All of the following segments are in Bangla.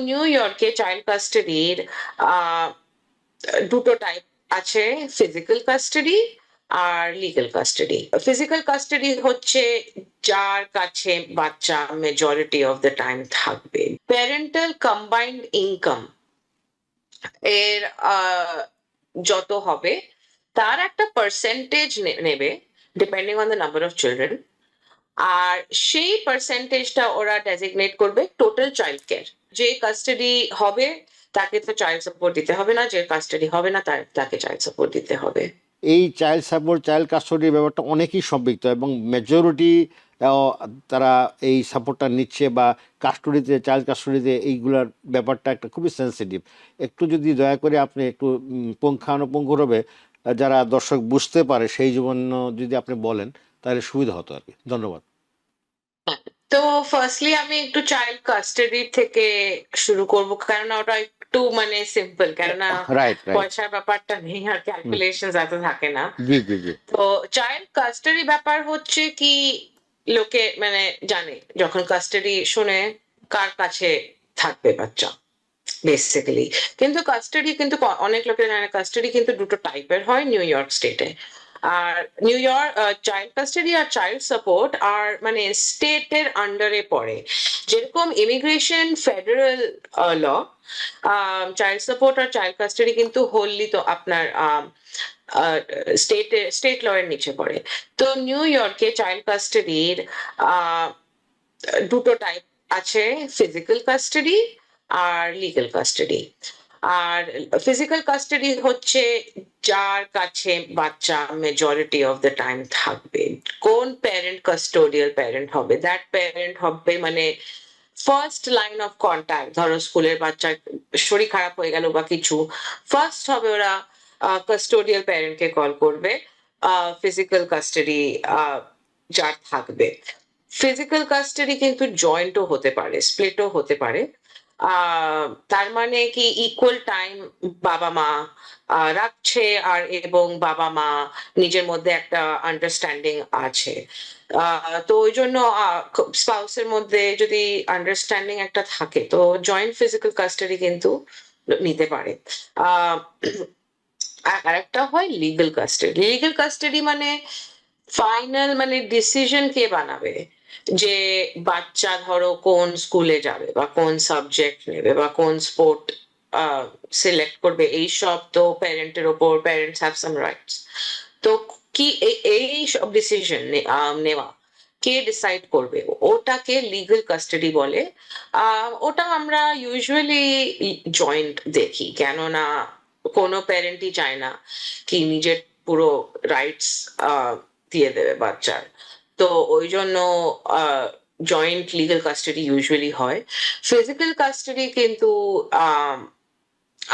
নিউ ইয়র্কে চাইল্ড কাস্টাডির দুটো টাইপ আছে, ফিজিক্যাল কাস্টাডি আর লিগ্যাল কাস্টাডি। ফিজিক্যাল কাস্টাডি হচ্ছে যার কাছে বাচ্চা মেজরিটি অফ দ্য টাইম থাকবে। প্যারেন্টাল কম্বাইন্ড ইনকাম এর যত হবে তার একটা পার্সেন্টেজ নেবে depending on the number of children, আর সেই পার্সেন্টেজটা ওরা ডেজিগনেট করবে টোটাল চাইল্ড কেয়ার। যে কাস্টাডি হবে তাকে তো চাইল্ড সাপোর্ট দিতে হবে না, যে কাস্টাডি হবে না তাকে চাইল্ড সাপোর্ট দিতে হবে। এই চাইল্ড সাপোর্ট, চাইল্ড কাস্টাডির ব্যাপারটা অনেকেই সম্পৃক্ত এবং মেজরিটি তারা এই সাপোর্টটা নিচ্ছে বা কাস্টডিতে, চাইল্ড কাস্টডিতে এইগুলোর ব্যাপারটা একটা খুবই সেন্সিটিভ। একটু যদি দয়া করে আপনি একটু পুঙ্খানুপুঙ্খভাবে যারা দর্শক বুঝতে পারে সেই জন্য যদি আপনি বলেন তাহলে সুবিধা হতো আর কি। ধন্যবাদ। তো ফার্স্টলি আমি একটু চাইল্ড কাস্টাডি থেকে শুরু করব, কারণ ওটা একটু মানে সিম্পল, কেননা রাইট রাইট। পয়সার ব্যাপারটা নেই আর ক্যালকুলেশন এত থাকে না। জি জি জি। তো চাইল্ড কাস্টাডি ব্যাপার হচ্ছে কি, লোকে মানে জানে যখন কাস্টাডি শুনে কার কাছে থাকবে বাচ্চা বেসিক্যালি। কিন্তু কাস্টাডি কিন্তু অনেক লোকে জানে কাস্টাডি কিন্তু দুটো টাইপের হয় নিউ ইয়র্ক স্টেটে। আর নিউ ইয়র্ক চাইল্ড কাস্টাডি আর চাইল্ড সাপোর্ট আর মানে স্টেটের আন্ডারে পড়ে। যেরকম ইমিগ্রেশন ফেডারেল ল, চাইল্ড সাপোর্ট আর চাইল্ড কাস্টাডি কিন্তু হোললি তো আপনার স্টেট ল এর নিচে পড়ে। তো নিউ ইয়র্কে চাইল্ড কাস্টাডির দুটো টাইপ আছে, ফিজিক্যাল কাস্টাডি আর লিগ্যাল কাস্টাডি। আর ফিজিক্যাল কাস্টাডি হচ্ছে যার কাছে বাচ্চা মেজরিটি অফ দ্য টাইম থাকবে। কোন প্যারেন্ট কাস্টোডিয়াল প্যারেন্ট হবে, দ্যাট প্যারেন্ট হবে মানে ফার্স্ট লাইন অফ কন্ট্যাক্ট। ধরো স্কুলের বাচ্চার শরীর খারাপ হয়ে গেল বা কিছু, ফার্স্ট হবে ওরা কাস্টোডিয়াল প্যারেন্টকে কল করবে, ফিজিক্যাল কাস্টাডি যার থাকবে। ফিজিক্যাল কাস্টাডি কিন্তু জয়েন্টও হতে পারে, স্প্লিটও হতে পারে। তার মানে কি ইকুয়াল টাইম বাবা মা রাখছে, আর এবং বাবা মা নিজের মধ্যে একটা আন্ডারস্ট্যান্ডিং আছে। তো ওই জন্য স্পাউসের মধ্যে যদি আন্ডারস্ট্যান্ডিং একটা থাকে তো জয়েন্ট ফিজিক্যাল কাস্টাডি কিন্তু নিতে পারে। আর একটা হয় লিগ্যাল কাস্টাডি। লিগ্যাল কাস্টাডি মানে ফাইনাল মানে ডিসিশন কে বানাবে, যে বাচ্চা ধরো কোন স্কুলে যাবে বা কোন সাবজেক্ট নেবে বা কোন স্পোর্ট সিলেক্ট করবে, এই সব তো প্যারেন্টের ওপর, প্যারেন্টস হ্যাভ সাম রাইটস। তো কি এই সব ডিসিশন নেওয়া কে ডিসাইড করবে, ওটাকে লিগ্যাল কাস্টাডি বলে। ওটা আমরা ইউজুয়ালি জয়েন্ট দেখি, কেননা কোনো প্যারেন্টই চায় না কি নিজের পুরো রাইটস দিয়ে দেবে বাচ্চার। তো ওই জন্য জয়েন্ট লিগ্যাল কাস্টাডি ইউজুয়ালি হয়। ফিজিক্যাল কাস্টাডি কিন্তু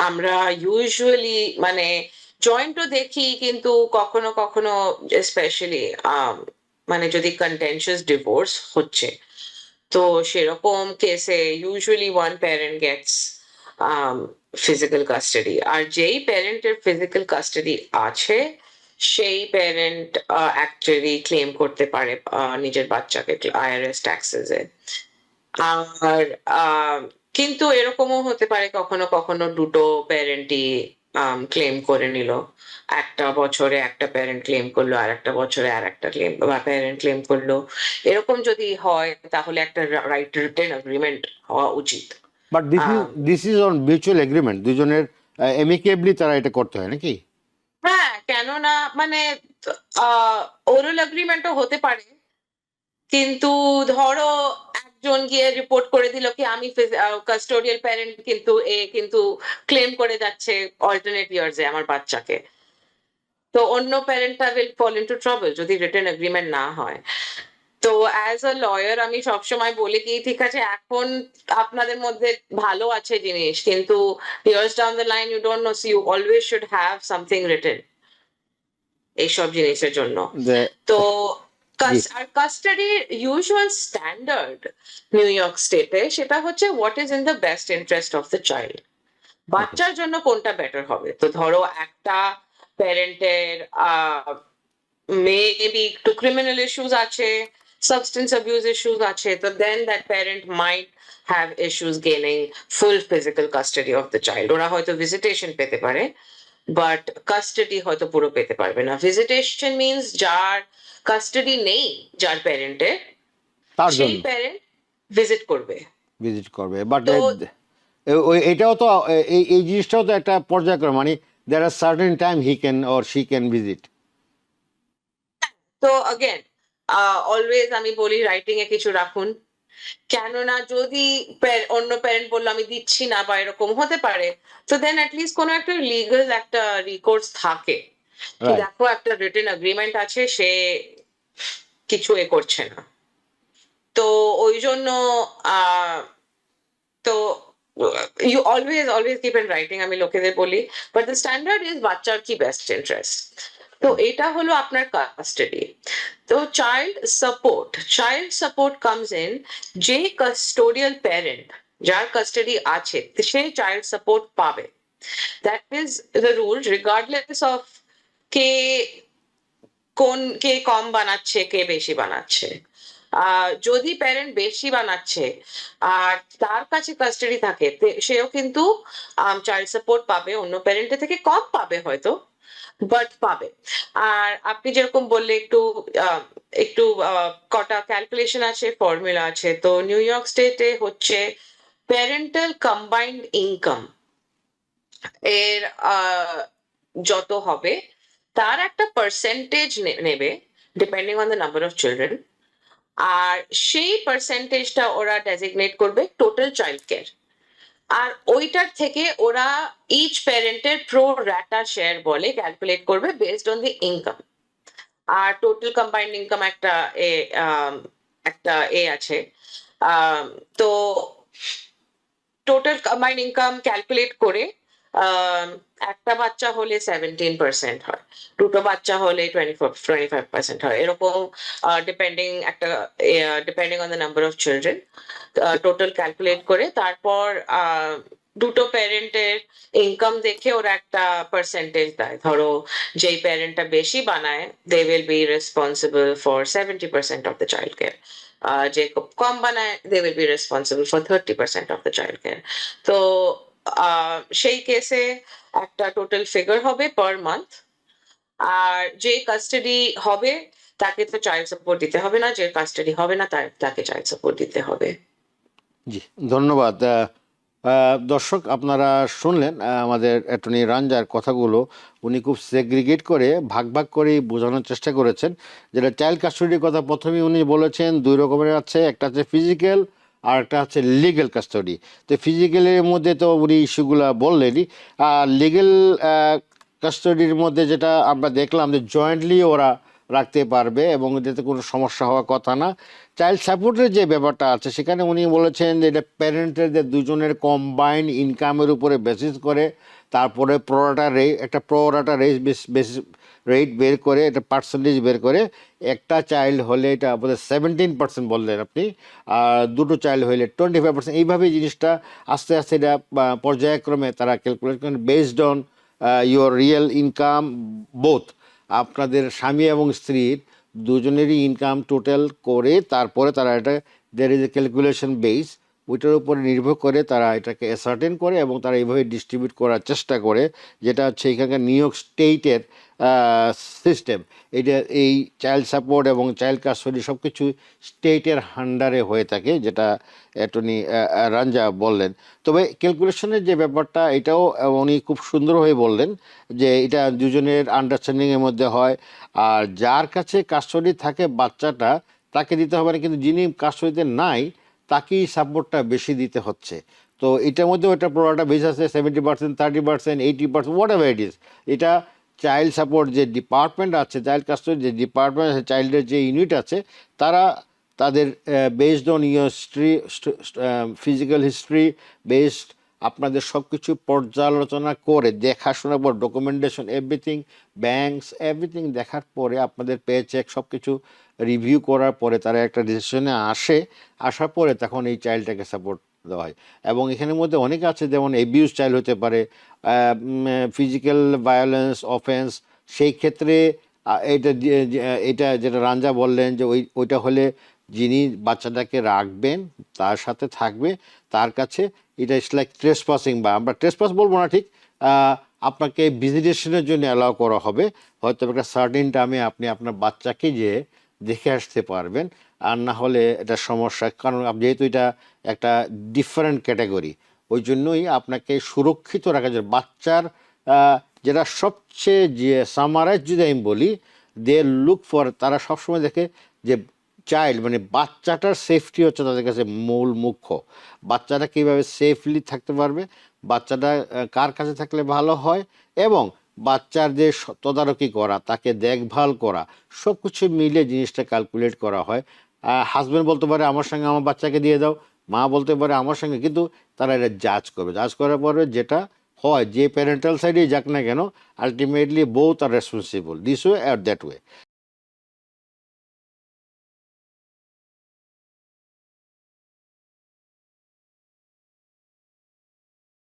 আমরা ইউজুয়ালি মানে জয়েন্টও দেখি, কিন্তু কখনো কখনো স্পেশালি মানে যদি কন্টেনশিয়াস ডিভোর্স হচ্ছে তো সেরকম কেসে usually one parent gets physical custody. আর যেই প্যারেন্টের ফিজিক্যাল কাস্টাডি আছে সেই প্যারেন্ট অ্যাকচুয়ালি ক্লেম করতে পারে নিজের বাচ্চাকে আইআরএস ট্যাক্সেসে। আর কিন্তু এরকমও হতে পারে কখনো কখনো দুটো প্যারেন্টই ক্লেম করে নিল, একটা বছরে একটা প্যারেন্ট ক্লেম করলো, আর একটা বছরে আর একটা ক্লেম বা প্যারেন্ট ক্লেম করলো। এরকম যদি হয় তাহলে একটা রাইট রিটেন এগ্রিমেন্ট হওয়া উচিত। But this is on mutual agreement, দুজনের এমিকেবলি তারা এটা করতে হয় নাকি? হ্যাঁ, কেননা মানে ওরাল এগ্রিমেন্টও হতে পারে, কিন্তু ধরো একজন গিয়ে রিপোর্ট করে দিল কি আমি কাস্টোডিয়াল প্যারেন্ট, কিন্তু কিন্তু ক্লেম করে যাচ্ছে অল্টারনেট ইয়ার্স এ আমার বাচ্চাকে। তো অন্য প্যারেন্টটা উইল ফল ইনটু ট্রাবল যদি রিটেন এগ্রিমেন্ট না হয়। তো অ্যাজ আ লয়ার আমি সবসময় বলি কি ঠিক আছে এখন আপনাদের মধ্যে ভালো আছে জিনিস, কিন্তু years down the line you don't know, so you always should have something written এইসব জিনিসের জন্য। তো জি। আর কাস্টাডির ইউজুয়াল স্ট্যান্ডার্ড নিউ ইয়র্ক স্টেটে সেটা হচ্ছে what is in the best interest of the child. বাচ্চার জন্য কোনটা বেটার হবে। তো ধরো একটা প্যারেন্টের মেবি একটু ক্রিমিনাল ইস্যুস আছে, substance abuse issues আছে, তো then that parent might have issues gaining full physical custody of the child. ওরা হয়তো visitation পেতে পারে, বাট কাস্টাডি হয়তো পুরো পেতে পারবে না। ভিজিটেশন মিনস যার কাস্টাডি নেই, যার প্যারেন্টের, তার সেই জন্য প্যারেন্ট ভিজিট করবে। ভিজিট করবে, বাট তো এটাও তো এই জিনিসটাও তো একটা পর্যায়ক্রম, মানে there are certain time he can or she can visit. তো अगेन অলওয়েজ আমি বলি রাইটিং এ কিছু রাখুন, কেননা যদি অন্য প্যারেন্ট বললো আমি দিচ্ছি না বা এরকম হতে পারে, তো দেন অ্যাটলিস্ট কোনো একটা লিগাল একটা রিকোর্স থাকে, কি রাইট। দেখো একটা রিটেন এগ্রিমেন্ট আছে, সে কিছু এ করছে না। তো ওই জন্য আহ তো you always keep in writing, আমি লোকেদের বলি, বাট দ্য স্ট্যান্ডার্ড ইজ বাচ্চার কি বেস্ট ইন্টারেস্ট। তো এটা হলো আপনার কাস্টাডি। তো চাইল্ড সাপোর্ট কামস ইন, যে কাস্টোডিয়াল প্যারেন্ট যার কাস্টাডি আছে সে চাইল্ড সাপোর্ট পাবে। That is the rule regardless of কে কে কম বানাচ্ছে কে বেশি বানাচ্ছে। যদি প্যারেন্ট বেশি বানাচ্ছে আর তার কাছে কাস্টাডি থাকে, সেও কিন্তু চাইল্ড সাপোর্ট পাবে, অন্য প্যারেন্টের থেকে কম পাবে হয়তো, বাট পাবে। আর আপনি যেরকম বললে একটু একটু কটা ক্যালকুলেশন আছে, ফর্মুলা আছে। তো নিউ ইয়র্ক স্টেটে হচ্ছে প্যারেন্টাল কম্বাইন্ড ইনকাম এর যত হবে তার একটা পার্সেন্টেজ নেবে, depending on the number of children. আর সেই পার্সেন্টেজটা ওরা ডেজিগনেট করবে টোটাল চাইল্ড কেয়ার। আর ওইটার থেকে ওরা ইচ প্যারেন্টের প্রো র্যাটা শেয়ার বলে ক্যালকুলেট করবে বেসড অন দি ইনকাম। আর টোটাল কম্বাইন্ড ইনকাম একটা আছে। তো টোটাল কম্বাইন্ড ইনকাম ক্যালকুলেট করে একটা বাচ্চা হলে 17% হয়, দুটো বাচ্চা হলে 25% হয়, এরকম depending on the number of children. Total calculate করে তারপর দুটো প্যারেন্টের ইনকাম দেখে ওরা একটা পার্সেন্টেজ দেয়। ধরো যেই প্যারেন্টটা বেশি বানায়, they will be responsible for 70% of the child care. যে কম বানায়, they will be responsible for 30% of the child care. তো সেই কেসে একটা টোটাল ফিগার হবে পার মান্থ। আর যে কাস্টাডি হবে তাকে তো চাইল্ড সাপোর্ট দিতে হবে না, যে কাস্টাডি হবে না তাকে চাইল্ড সাপোর্ট দিতে হবে। জি, ধন্যবাদ। দর্শক, আপনারা শুনলেন আমাদের অ্যাটর্নি রাঞ্জার কথাগুলো। উনি খুব সেগ্রিগেট করে ভাগ ভাগ করে বোঝানোর চেষ্টা করেছেন। যেটা চাইল্ড কাস্টডির কথা প্রথমেই উনি বলেছেন দুই রকমের আছে, একটা হচ্ছে ফিজিক্যাল আর একটা হচ্ছে লিগ্যাল কাস্টডি। তো ফিজিক্যালের মধ্যে তো উনি ইস্যুগুলো বললেনই। আর লিগ্যাল কাস্টডির মধ্যে যেটা আমরা দেখলাম যে জয়েন্টলি ওরা রাখতে পারবে এবং এটাতে কোনো সমস্যা হওয়ার কথা না। চাইল্ড সাপোর্টের যে ব্যাপারটা আছে সেখানে উনি বলেছেন যে এটা প্যারেন্টের দুজনের কম্বাইন্ড ইনকামের উপরে বেসিস করে, তারপরে একটা প্রোরাটা রেট বের করে, একটা পার্সেন্টেজ বের করে। একটা চাইল্ড হলে এটা আমাদের 17% বললেন আপনি, আর দুটো চাইল্ড হলে 25%। এইভাবে জিনিসটা আস্তে আস্তে এটা পর্যায়ক্রমে তারা ক্যালকুলেট করেন based on your real income both. আপনাদের স্বামী এবং স্ত্রীর দুজনেরই ইনকাম টোটাল করে তারপরে তারা এটা there is a calculation base, ওইটার উপরে নির্ভর করে তারা এটাকে অ্যাসার্টেন করে এবং তারা এইভাবে ডিস্ট্রিবিউট করার চেষ্টা করে, যেটা হচ্ছে এখানকার নিউ ইয়র্ক স্টেটের সিস্টেম। এটা এই চাইল্ড সাপোর্ট এবং চাইল্ড কাস্টডি সব কিছু স্টেটের আন্ডারে হয়ে থাকে, যেটা অ্যাটর্নি রাঞ্জা বললেন। তবে ক্যালকুলেশনের যে ব্যাপারটা এটাও উনি খুব সুন্দরভাবে বললেন যে এটা দুজনের আন্ডারস্ট্যান্ডিংয়ের মধ্যে হয়। আর যার কাছে কাস্টডি থাকে বাচ্চাটা তাকে দিতে হবে না, কিন্তু যিনি কাস্টডিতে নাই তাকেই সাপোর্টটা বেশি দিতে হচ্ছে। তো এটার মধ্যেও একটা প্রোডাক্টটা বেশ আছে 70%, 30%, 80%, হোয়াট এভার ইট ইজ। এটা চাইল্ড সাপোর্ট যে ডিপার্টমেন্ট আছে, চাইল্ড কাস্টডি যে ডিপার্টমেন্ট আছে, চাইল্ডের যে ইউনিট আছে, তারা তাদের based on your history, physical history based আপনাদের সব কিছু পর্যালোচনা করে দেখাশোনার পর ডকুমেন্টেশন এভরিথিং, ব্যাংকস এভরিথিং দেখার পরে আপনাদের পে চেক সব কিছু রিভিউ করার পরে তারা একটা ডিসিশনে আসার পরে তখন এই চাইল্ডটাকে সাপোর্ট দেওয়া হয়। এবং এখানের মধ্যে অনেক আছে, যেমন এবিউজ চাইল্ড হতে পারে, ফিজিক্যাল ভায়োলেন্স অফেন্স। সেই ক্ষেত্রে এটা যেটা রাঞ্জা বললেন যে ওইটা হলে যিনি বাচ্চাটাকে রাখবেন, তার সাথে থাকবে, তার কাছে এটা ইস লাইক ট্রেসপাসিং, বা আমরা ট্রেসপাস বলবো না ঠিক, আপনাকে ভিজিটেশনের জন্য অ্যালাউ করা হবে। হয়তো একটা সার্টেন টাইমে আপনি আপনার বাচ্চাকে যে দেখে আসতে পারবেন, আর না হলে এটা সমস্যা, কারণ যেহেতু এটা একটা ডিফারেন্ট ক্যাটাগরি, ওই জন্যই আপনাকে সুরক্ষিত রাখা যায় বাচ্চার। যেটা সবচেয়ে যে সামারাইজ যদি আমি বলি, দে লুক ফর, তারা সবসময় দেখে যে চাইল্ড মানে বাচ্চাটার সেফটি হচ্ছে তাদের কাছে মূল মুখ্য। বাচ্চাটা কীভাবে সেফলি থাকতে পারবে, বাচ্চাটা কার কাছে থাকলে ভালো হয়, এবং বাচ্চার যে তদারকি করা, তাকে দেখভাল করা, সব কিছু মিলে জিনিসটা ক্যালকুলেট করা হয়। হাজব্যান্ড বলতে পারে আমার সঙ্গে আমার বাচ্চাকে দিয়ে দাও, মা বলতে পারে আমার সঙ্গে, কিন্তু তারা এটা জাজ করবে, জাজ করার পরে যেটা হয়, যে প্যারেন্টাল সাইডে যাক না কেন, ultimately both are responsible this way আর দ্যাট ওয়ে।